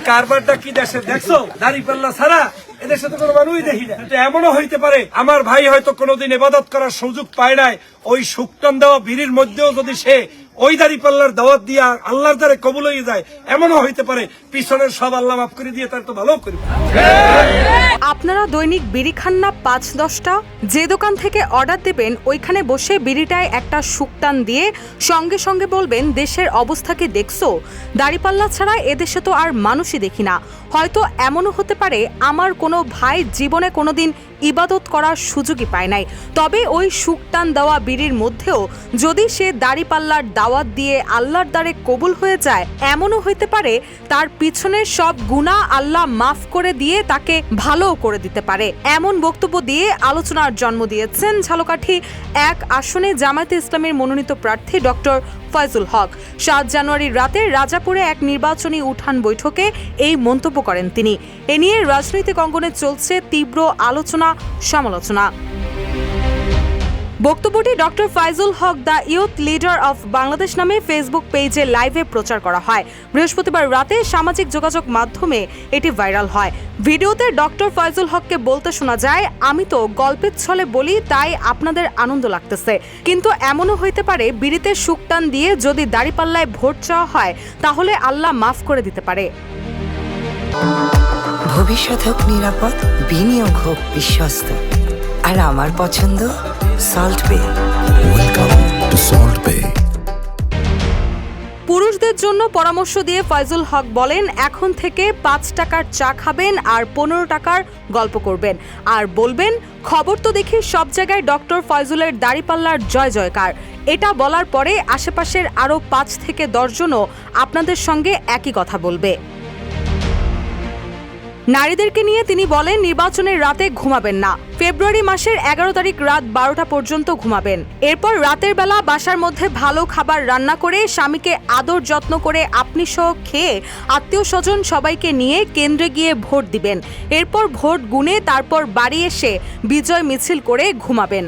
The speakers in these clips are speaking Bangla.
কারবারটা কি দেশে দেখছো? দাড়িপাল্লা ছাড়া এদের সাথে কোনো মানুষই দেখি না। এমনও হইতে পারে আমার ভাই হয়তো কোনোদিন ইবাদত করার সুযোগ পায় নাই, ওই শুকটান দেওয়া বিড়ির মধ্যেও যদি সে ওই দাড়িপাল্লার দাওয়াত দিয়া আল্লাহর দ্বারে কবুল হয়ে যায়, এমনও হইতে পারে পিছনের সব আল্লাহ মাফ করে দিয়ে তার তো ভালো করবে। আপনারা দৈনিক বিড়ি খান না ৫-১০টা? যে দোকান থেকে অর্ডার দেবেন ওইখানে বসে বিড়িটায় একটা শুকটান দিয়ে সঙ্গে সঙ্গে বলবেন, দেশের অবস্থা কি দেখছো? দাড়িপাল্লা ছাড়া এদেশে তো আর মানুষই দেখি না। হয়তো এমনও হতে পারে আমার কোনো ভাই জীবনে কোনোদিন ইবাদত করার সুযোগই পায় নাই, তবে ওই শুকটান দেওয়া বিড়ির মধ্যেও যদি সে দাড়িপাল্লার দাওয়াত দিয়ে আল্লাহর দ্বারে কবুল হয়ে যায়, এমনও হইতে পারে তার পিছনের সব গুনাহ আল্লাহ মাফ করে দিয়ে তাকে ভালোও করে দিতে পারে। এমন বক্তব্য দিয়ে আলোচনার জন্ম দিয়েছেন ঝালকাঠি ১ আসনে জামায়াতে ইসলামের মনোনীত প্রার্থী ডক্টর ফয়জুল হক। ৭ জানুয়ারি রাতে রাজাপুরে এক নির্বাচনী উঠান বৈঠকে এই মন্তব্য করেন তিনি। এ নিয়ে রাজনৈতিক অঙ্গনে চলছে তীব্র আলোচনা সমালোচনা। বক্তব্যটি doctor Faizul Haque the youth leader of Bangladesh নামে ফেসবুক পেজে লাইভে প্রচার করা হয়। বৃহস্পতিবার রাতে সামাজিক যোগাযোগ মাধ্যমে এটি ভাইরাল হয়। ভিডিওতে ডক্টর ফয়জুল হককে বলতে শোনা যায়, আমি তো গল্পের ছলে বলি তাই আপনাদের আনন্দ লাগতেছে, কিন্তু এমনও হইতে পারে বিড়িতে শুকটান দিয়ে যদি দাড়িপাল্লায় ভোট চাওয়া হয় তাহলে আল্লাহ মাফ করে দিতে পারে। ভবিষ্যৎ হোক নিরাপদ, বিনিয়োগ হোক বিশ্বস্ত, আর আমার পছন্দ সল্ট বে। ওয়েলকাম টু সল্ট বে। পুরুষদের জন্য পরামর্শ দিয়ে ফয়জুল হক বলেন, এখন থেকে ৫ টাকার চা খাবেন আর ১৫ টাকার গল্প করবেন, আর বলবেন খবর তো দেখি সব জায়গায় ডক্টর ফয়জুলের দাড়িপাল্লার জয় জয়কার। এটা বলার পরে আশেপাশের আরও ৫ থেকে ১০ জনও আপনাদের সঙ্গে একই কথা বলবে। নারীদেরকে নিয়ে তিনি বলেন, নির্বাচনের রাতে ঘুমাবেন না। ফেব্রুয়ারি মাসের ১১ তারিখ রাত ১২টা পর্যন্ত ঘুমাবেন। এরপর রাতের বেলা বাসার মধ্যে ভালো খাবার রান্না করে স্বামীকে আদর যত্ন করে আপনি সহ খেয়ে আত্মীয় স্বজন সবাইকে নিয়ে কেন্দ্রে গিয়ে ভোট দিবেন। এরপর ভোট গুনে তারপর বাড়ি এসে বিজয় মিছিল করে ঘুমাবেন।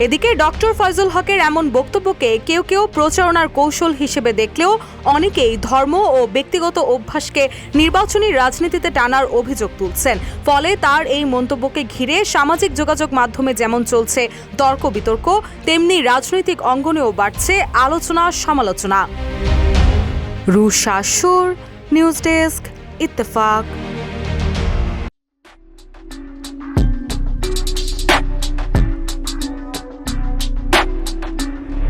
এদিকে ডক্টর ফয়জুল হকের এমন বক্তব্যকে কেউ কেউ প্রচারণার কৌশল হিসেবে দেখলেও অনেকেই ধর্ম ও ব্যক্তিগত অভ্যাসকে নির্বাচনী রাজনীতিতে টানার অভিযোগ তুলছেন। ফলে তার এই মন্তব্যকে ঘিরে সামাজিক যোগাযোগ মাধ্যমে যেমন চলছে তর্ক বিতর্ক, তেমনি রাজনৈতিক অঙ্গনেও বাড়ছে আলোচনা সমালোচনা। রুশা সুর, নিউজ ডেস্ক, ইত্তেফাক।